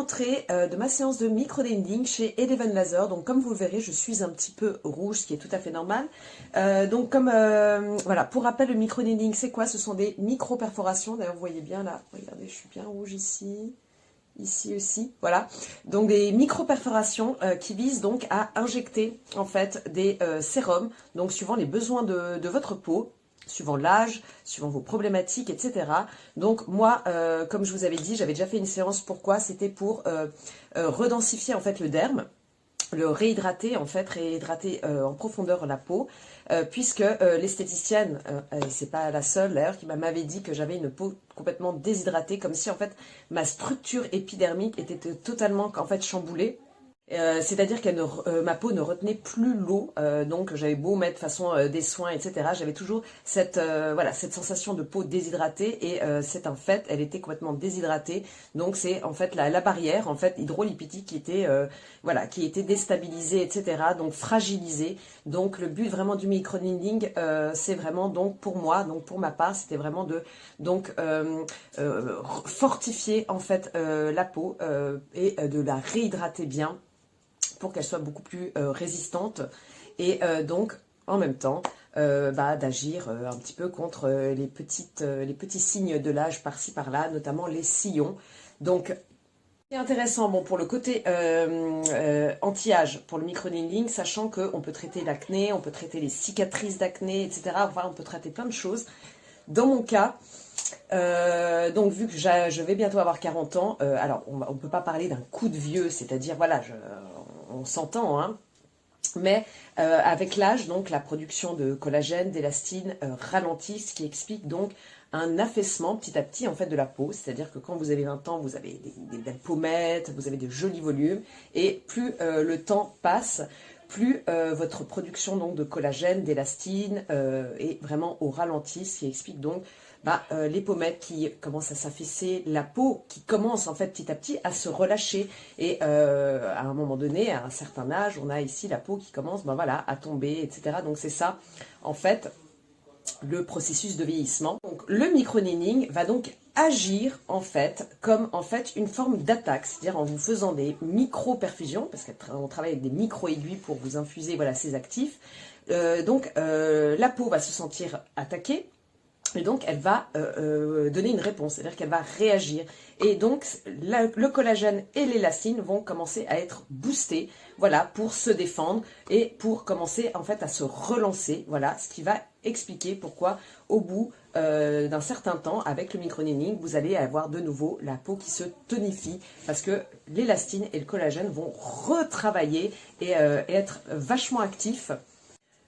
rentrée de ma séance de micro-needling chez Eleven Laser. Donc comme vous le verrez, je suis un petit peu rouge, ce qui est tout à fait normal. Voilà, pour rappel, le micro-needling, c'est quoi? Ce sont des micro-perforations. D'ailleurs, vous voyez bien là, regardez, je suis bien rouge ici. Ici aussi, voilà. Donc des micro-perforations qui visent donc à injecter en fait des sérums, donc suivant les besoins de votre peau, suivant l'âge, suivant vos problématiques, etc. Donc moi, comme je vous avais dit, j'avais déjà fait une séance. Pourquoi? C'était pour redensifier en fait le derme, le réhydrater en fait, réhydrater en profondeur la peau, puisque l'esthéticienne, et c'est pas la seule d'ailleurs, qui m'avait dit que j'avais une peau complètement déshydratée, comme si en fait ma structure épidermique était totalement en fait chamboulée. C'est-à-dire que ma peau ne retenait plus l'eau, donc j'avais beau mettre de façon des soins, etc. J'avais toujours cette voilà, cette sensation de peau déshydratée, et c'est un fait, elle était complètement déshydratée. Donc c'est en fait la barrière en fait hydrolipidique qui était voilà, qui était déstabilisée, etc. Donc fragilisée. Donc le but vraiment du micro-needling, c'est vraiment donc pour moi, donc pour ma part, c'était vraiment de donc fortifier en fait la peau et de la réhydrater bien, pour qu'elle soit beaucoup plus résistante, et donc en même temps d'agir un petit peu contre les petits signes de l'âge par-ci par-là, notamment les sillons. Donc c'est intéressant, bon, pour le côté anti-âge, pour le micro-needling, sachant qu'on peut traiter l'acné, on peut traiter les cicatrices d'acné, etc. Enfin, on peut traiter plein de choses. Dans mon cas, donc vu que je vais bientôt avoir 40 ans, alors on ne peut pas parler d'un coup de vieux, c'est-à-dire voilà, on s'entend, hein, mais avec l'âge, donc la production de collagène, d'élastine ralentit, ce qui explique donc un affaissement petit à petit en fait de la peau. C'est-à-dire que quand vous avez 20 ans, vous avez des belles pommettes, vous avez de jolis volumes, et plus le temps passe, plus votre production donc de collagène, d'élastine est vraiment au ralenti, ce qui explique donc les pommettes qui commencent à s'affaisser, la peau qui commence en fait petit à petit à se relâcher, et à un moment donné, à un certain âge, on a ici la peau qui commence voilà, à tomber, etc. Donc c'est ça en fait le processus de vieillissement. Donc le micro-needling va donc agir en fait comme en fait une forme d'attaque, c'est-à-dire en vous faisant des micro-perfusions, parce qu'on travaille avec des micro-aiguilles pour vous infuser voilà, ces actifs. La peau va se sentir attaquée, et donc elle va donner une réponse, c'est-à-dire qu'elle va réagir. Et donc le collagène et l'élastine vont commencer à être boostés, voilà, pour se défendre et pour commencer en fait à se relancer. Voilà, ce qui va expliquer pourquoi au bout d'un certain temps, avec le micro-needling, vous allez avoir de nouveau la peau qui se tonifie, parce que l'élastine et le collagène vont retravailler et être vachement actifs.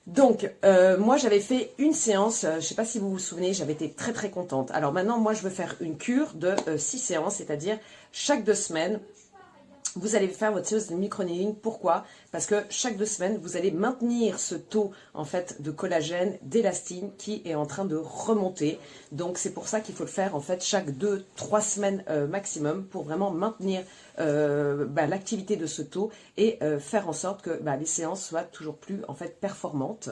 Donc, moi j'avais fait une séance, je ne sais pas si vous vous souvenez, j'avais été très très contente. Alors maintenant, moi je veux faire une cure de 6 séances, c'est-à-dire chaque 2 semaines, vous allez faire votre séance de micro-needling. Pourquoi? Parce que chaque 2 semaines, vous allez maintenir ce taux en fait de collagène, d'élastine qui est en train de remonter. Donc c'est pour ça qu'il faut le faire en fait chaque 2-3 semaines maximum, pour vraiment maintenir l'activité de ce taux, et faire en sorte que les séances soient toujours plus en fait performantes.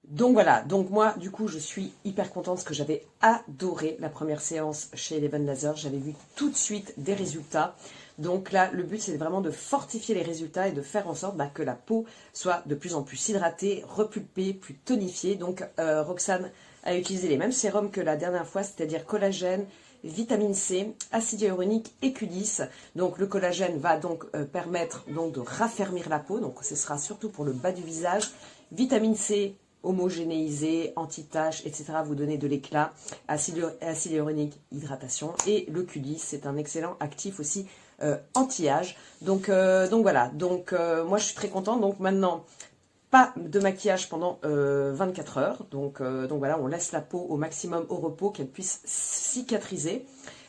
Donc voilà, donc moi du coup je suis hyper contente, parce que j'avais adoré la première séance chez Eleven Laser, j'avais vu tout de suite des résultats. Donc là le but c'est vraiment de fortifier les résultats et de faire en sorte que la peau soit de plus en plus hydratée, repulpée, plus tonifiée. Donc Roxane a utilisé les mêmes sérums que la dernière fois, c'est-à-dire collagène, vitamine C, acide hyaluronique et Q10. Donc le collagène va donc permettre donc de raffermir la peau, donc ce sera surtout pour le bas du visage. Vitamine C, homogénéisé, anti-taches, etc. vous donner de l'éclat. Acide hyaluronique, hydratation. Et le Q10, c'est un excellent actif aussi anti-âge. Donc voilà, donc moi je suis très contente. Donc maintenant, pas de maquillage pendant 24 heures. Donc voilà, on laisse la peau au maximum au repos, qu'elle puisse cicatriser,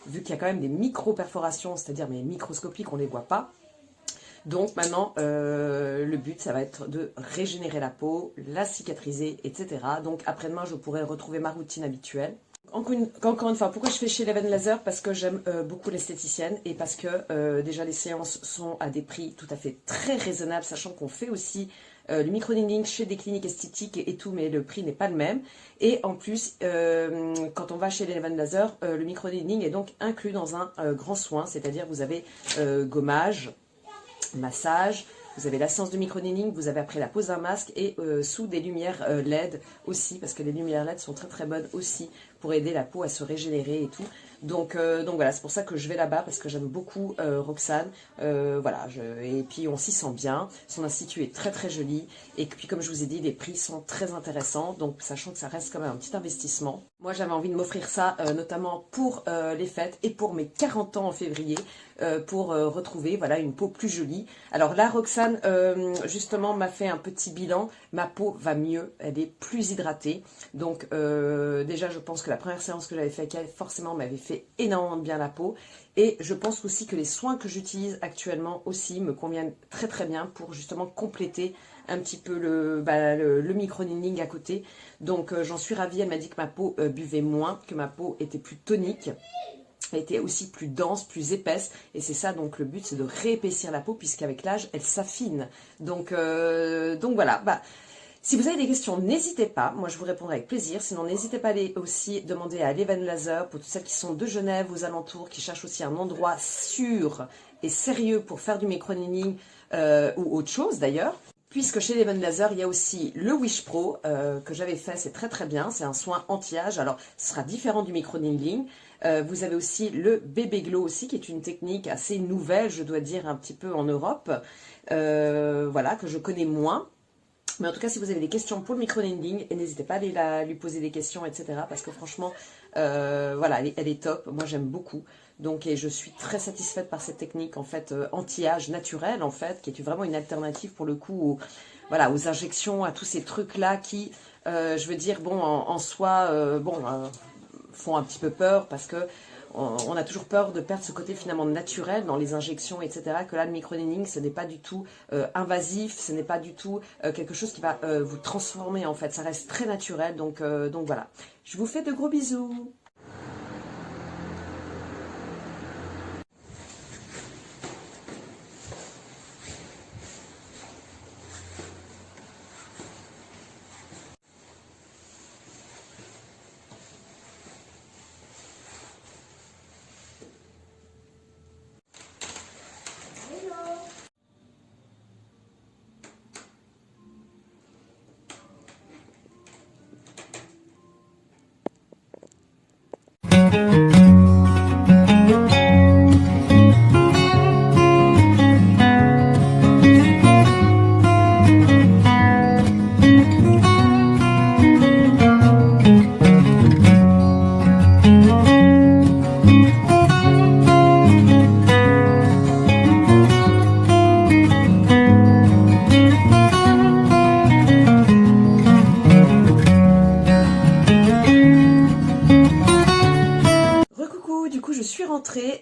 vu qu'il y a quand même des micro-perforations, c'est-à-dire mais microscopiques, on ne les voit pas. Donc maintenant, le but, ça va être de régénérer la peau, la cicatriser, etc. Donc après-demain, je pourrai retrouver ma routine habituelle. Encore une fois, pourquoi je fais chez Eleven Laser? Parce que j'aime beaucoup l'esthéticienne, et parce que déjà les séances sont à des prix tout à fait très raisonnables, sachant qu'on fait aussi le micro-needling chez des cliniques esthétiques et tout, mais le prix n'est pas le même. Et en plus, quand on va chez Eleven Laser, le micro-needling est donc inclus dans un grand soin, c'est-à-dire vous avez gommage, massage, vous avez la séance de micro-needling, vous avez après la pose d'un masque et sous des lumières LED aussi, parce que les lumières LED sont très très bonnes aussi pour aider la peau à se régénérer et tout. Donc voilà, c'est pour ça que je vais là-bas, parce que j'aime beaucoup Roxane. Voilà, et puis on s'y sent bien, son institut est très très joli, et puis comme je vous ai dit, les prix sont très intéressants, donc sachant que ça reste quand même un petit investissement. Moi j'avais envie de m'offrir ça, notamment pour les fêtes et pour mes 40 ans en février, pour retrouver voilà une peau plus jolie. Alors là, Roxane justement m'a fait un petit bilan, ma peau va mieux, elle est plus hydratée, donc déjà je pense que la première séance que j'avais fait avec elle, forcément m'avait fait énormément de bien la peau, et je pense aussi que les soins que j'utilise actuellement aussi me conviennent très très bien pour justement compléter un petit peu le micro-needling à côté. Donc j'en suis ravie, elle m'a dit que ma peau buvait moins, que ma peau était plus tonique, elle était aussi plus dense, plus épaisse, et c'est ça donc le but, c'est de réépaissir la peau, puisqu'avec l'âge elle s'affine. Donc voilà, si vous avez des questions, n'hésitez pas, moi je vous répondrai avec plaisir. Sinon, n'hésitez pas à aller aussi demander à Eleven Laser, pour toutes celles qui sont de Genève, aux alentours, qui cherchent aussi un endroit sûr et sérieux pour faire du micro-needling ou autre chose d'ailleurs. Puisque chez Eleven Laser, il y a aussi le Wish Pro que j'avais fait, c'est très très bien, c'est un soin anti-âge, alors ce sera différent du micro-needling. Vous avez aussi le Bébé Glow aussi, qui est une technique assez nouvelle, je dois dire, un petit peu en Europe, voilà, que je connais moins. Mais en tout cas, si vous avez des questions pour le micro-needling, n'hésitez pas à aller lui poser des questions, etc. Parce que franchement, voilà, elle est top. Moi, j'aime beaucoup. Donc, et je suis très satisfaite par cette technique, en fait, anti-âge naturelle, en fait, qui est vraiment une alternative pour le coup voilà, aux injections, à tous ces trucs-là qui, je veux dire, bon, en soi, font un petit peu peur, parce que on a toujours peur de perdre ce côté finalement naturel dans les injections, etc. Que là, le micro-needling, ce n'est pas du tout invasif, ce n'est pas du tout quelque chose qui va vous transformer, en fait. Ça reste très naturel, donc voilà. Je vous fais de gros bisous.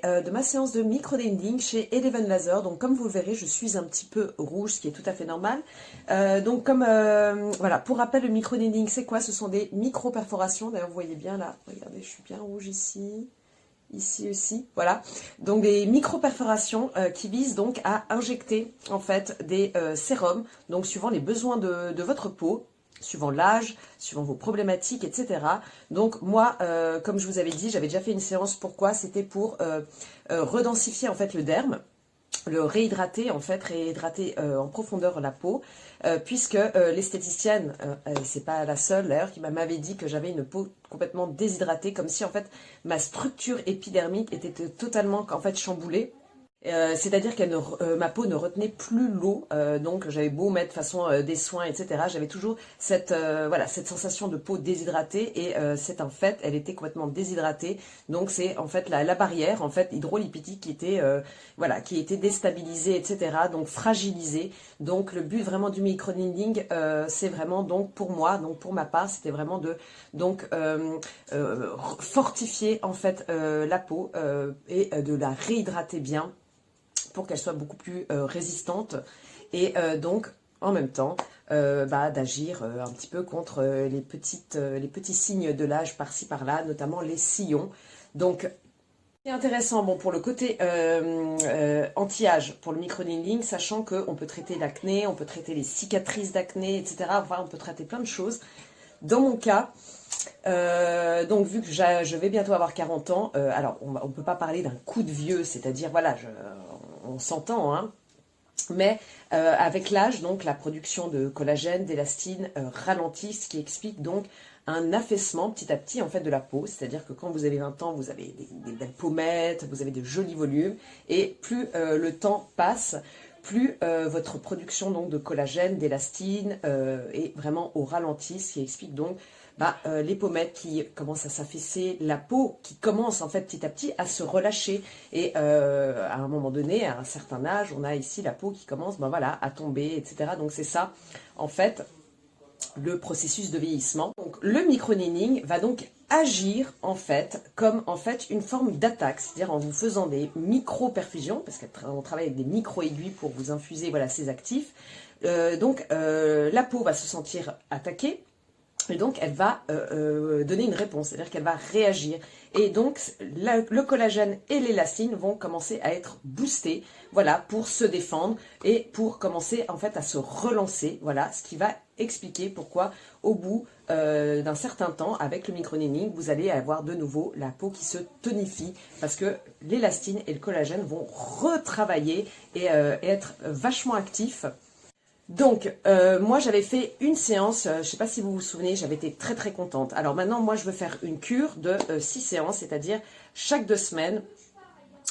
De ma séance de micro-needling chez Eleven Laser. Donc comme vous le verrez, je suis un petit peu rouge, ce qui est tout à fait normal. Donc comme voilà, pour rappel, le micro-needling c'est quoi? Ce sont des micro-perforations. D'ailleurs vous voyez bien là, regardez, je suis bien rouge ici, ici aussi, voilà. Donc des micro-perforations qui visent donc à injecter en fait des sérums, donc suivant les besoins de votre peau, suivant l'âge, suivant vos problématiques, etc. Donc moi, comme je vous avais dit, j'avais déjà fait une séance. Pourquoi? C'était pour redensifier en fait le derme, le réhydrater en fait, réhydrater en profondeur la peau, puisque l'esthéticienne, c'est pas la seule d'ailleurs, qui m'avait dit que j'avais une peau complètement déshydratée, comme si en fait ma structure épidermique était totalement en fait chamboulée. C'est-à-dire que ma peau ne retenait plus l'eau, donc j'avais beau mettre de façon des soins, etc. J'avais toujours cette voilà, cette sensation de peau déshydratée, et c'est un fait, elle était complètement déshydratée. Donc c'est en fait la barrière en fait hydrolipidique qui était voilà, qui était déstabilisée, etc. Donc fragilisée. Donc le but vraiment du micro-needling, c'est vraiment donc pour moi, donc pour ma part, c'était vraiment de donc fortifier en fait la peau et de la réhydrater bien, pour qu'elle soit beaucoup plus résistante, et donc en même temps d'agir un petit peu contre les petits signes de l'âge par-ci par-là, notamment les sillons. Donc C'est intéressant, bon, pour le côté anti-âge, pour le microneedling, sachant qu'on peut traiter l'acné, on peut traiter les cicatrices d'acné, etc. Enfin, on peut traiter plein de choses. Dans mon cas, donc vu que je vais bientôt avoir 40 ans, alors on ne peut pas parler d'un coup de vieux, c'est-à-dire, voilà, on s'entend, hein, mais avec l'âge, donc la production de collagène, d'élastine ralentit, ce qui explique donc un affaissement petit à petit en fait de la peau, c'est-à-dire que quand vous avez 20 ans, vous avez des belles pommettes, vous avez de jolis volumes, et plus le temps passe, plus votre production donc de collagène, d'élastine est vraiment au ralenti, ce qui explique donc les pommettes qui commencent à s'affaisser, la peau qui commence en fait petit à petit à se relâcher, et à un moment donné, à un certain âge, on a ici la peau qui commence voilà, à tomber, etc. Donc c'est ça en fait le processus de vieillissement. Donc le microneedling va donc agir en fait comme en fait une forme d'attaque, c'est-à-dire en vous faisant des micro-perfusions, parce qu'on travaille avec des micro-aiguilles pour vous infuser voilà, ces actifs. La peau va se sentir attaquée, et donc elle va donner une réponse, c'est-à-dire qu'elle va réagir. Et donc le collagène et l'élastine vont commencer à être boostés, voilà, pour se défendre et pour commencer en fait à se relancer, voilà, ce qui va expliquer pourquoi au bout d'un certain temps, avec le microneedling, vous allez avoir de nouveau la peau qui se tonifie, parce que l'élastine et le collagène vont retravailler et être vachement actifs. Donc, moi j'avais fait une séance, je ne sais pas si vous vous souvenez, j'avais été très très contente. Alors maintenant, moi je veux faire une cure de 6 séances, c'est-à-dire chaque 2 semaines,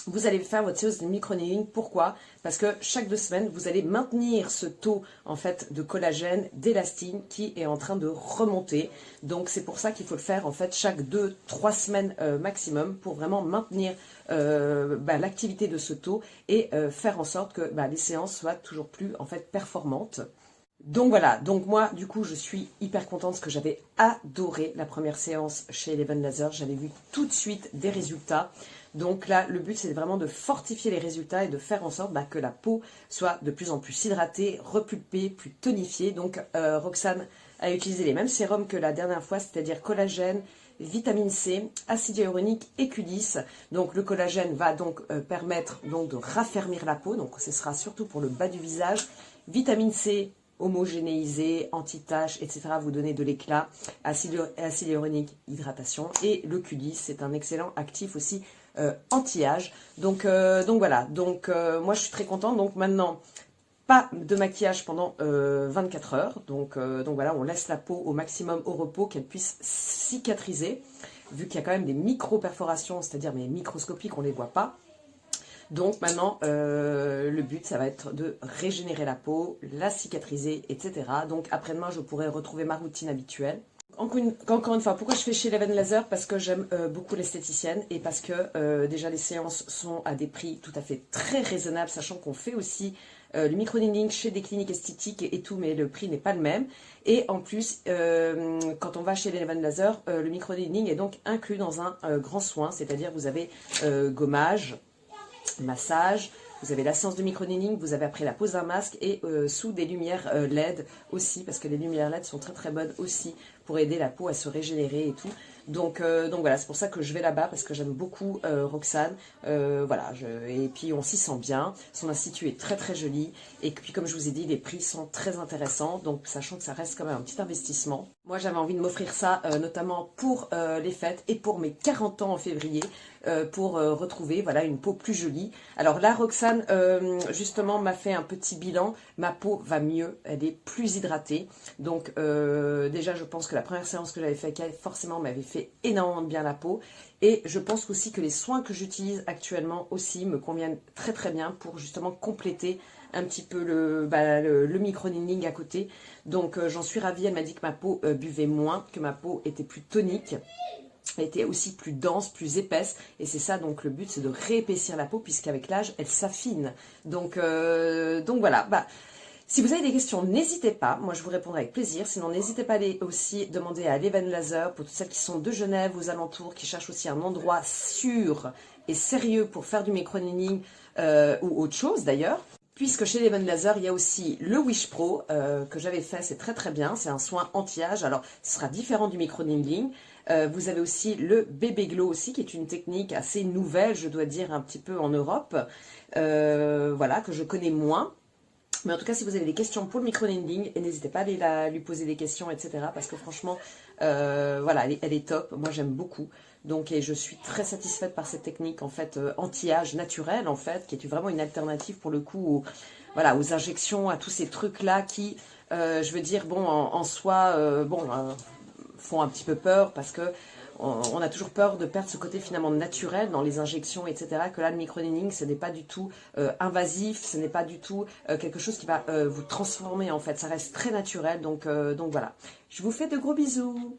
vous allez faire votre séance de microneedling. Pourquoi? Parce que chaque 2 semaines, vous allez maintenir ce taux en fait de collagène, d'élastine qui est en train de remonter. Donc c'est pour ça qu'il faut le faire en fait chaque 2-3 semaines maximum pour vraiment maintenir l'activité de ce taux et faire en sorte que les séances soient toujours plus en fait performantes. Donc voilà, donc moi du coup je suis hyper contente parce que j'avais adoré la première séance chez Eleven Laser, j'avais vu tout de suite des résultats. Donc là le but c'est vraiment de fortifier les résultats et de faire en sorte que la peau soit de plus en plus hydratée, repulpée, plus tonifiée. Donc Roxane a utilisé les mêmes sérums que la dernière fois, c'est-à-dire collagène, vitamine C, acide hyaluronique et Q10. Donc le collagène va donc permettre donc de raffermir la peau, donc ce sera surtout pour le bas du visage. Vitamine C, homogénéisé, anti-tache, etc. vous donner de l'éclat. Acide hyaluronique, hydratation. Et le Q10, c'est un excellent actif aussi anti-âge. Donc voilà, moi je suis très contente. Donc maintenant, pas de maquillage pendant 24 heures. Donc voilà, on laisse la peau au maximum au repos, qu'elle puisse cicatriser, vu qu'il y a quand même des micro-perforations, c'est-à-dire mais microscopiques, on ne les voit pas. Donc maintenant, le but, ça va être de régénérer la peau, la cicatriser, etc. Donc après-demain, je pourrai retrouver ma routine habituelle. Encore une fois, pourquoi je fais chez Eleven Laser? Parce que j'aime beaucoup l'esthéticienne et parce que déjà les séances sont à des prix tout à fait très raisonnables, sachant qu'on fait aussi le microneedling chez des cliniques esthétiques et tout, mais le prix n'est pas le même. Et en plus, quand on va chez Eleven Laser, le microneedling est donc inclus dans un grand soin, c'est-à-dire vous avez gommage, massage, vous avez la séance de microneedling, vous avez après la pose d'un masque et sous des lumières LED aussi, parce que les lumières LED sont très très bonnes aussi pour aider la peau à se régénérer et tout. Donc voilà, c'est pour ça que je vais là-bas, parce que j'aime beaucoup Roxane. Voilà, et puis on s'y sent bien. Son institut est très très joli. Et puis comme je vous ai dit, les prix sont très intéressants. Donc sachant que ça reste quand même un petit investissement. Moi j'avais envie de m'offrir ça, notamment pour les fêtes et pour mes 40 ans en février, pour retrouver voilà, une peau plus jolie. Alors là, Roxane, justement, m'a fait un petit bilan. Ma peau va mieux, elle est plus hydratée. Donc déjà, je pense que la première séance que j'avais faite, forcément, m'avait fait énormément de bien la peau. Et je pense aussi que les soins que j'utilise actuellement aussi me conviennent très très bien pour justement compléter un petit peu le microneedling à côté. Donc j'en suis ravie, elle m'a dit que ma peau buvait moins, que ma peau était plus tonique. Elle était aussi plus dense, plus épaisse, et c'est ça donc le but, c'est de réépaissir la peau, puisqu'avec l'âge elle s'affine. Donc voilà. Si vous avez des questions, n'hésitez pas, moi je vous répondrai avec plaisir. Sinon n'hésitez pas à aller aussi demander à Eleven Laser pour toutes celles qui sont de Genève, aux alentours, qui cherchent aussi un endroit sûr et sérieux pour faire du microneedling ou autre chose d'ailleurs. puisque chez Eleven Laser, il y a aussi le Wish Pro que j'avais fait, c'est très très bien, c'est un soin anti-âge, alors ce sera différent du micro-needling. Vous avez aussi le Baby Glow aussi, qui est une technique assez nouvelle, je dois dire, un petit peu en Europe, voilà, que je connais moins. Mais en tout cas, si vous avez des questions pour le micro-needling, n'hésitez pas à aller lui poser des questions, etc. Parce que franchement, voilà, elle est top. Moi, j'aime beaucoup. Donc, et je suis très satisfaite par cette technique, en fait, anti-âge naturelle, en fait, qui est vraiment une alternative pour le coup, voilà, aux injections, à tous ces trucs-là qui, je veux dire, bon, en soi, font un petit peu peur parce que on a toujours peur de perdre ce côté finalement naturel dans les injections, etc. Que là, le microneedling, ce n'est pas du tout invasif, ce n'est pas du tout quelque chose qui va vous transformer en fait. Ça reste très naturel, donc voilà. Je vous fais de gros bisous.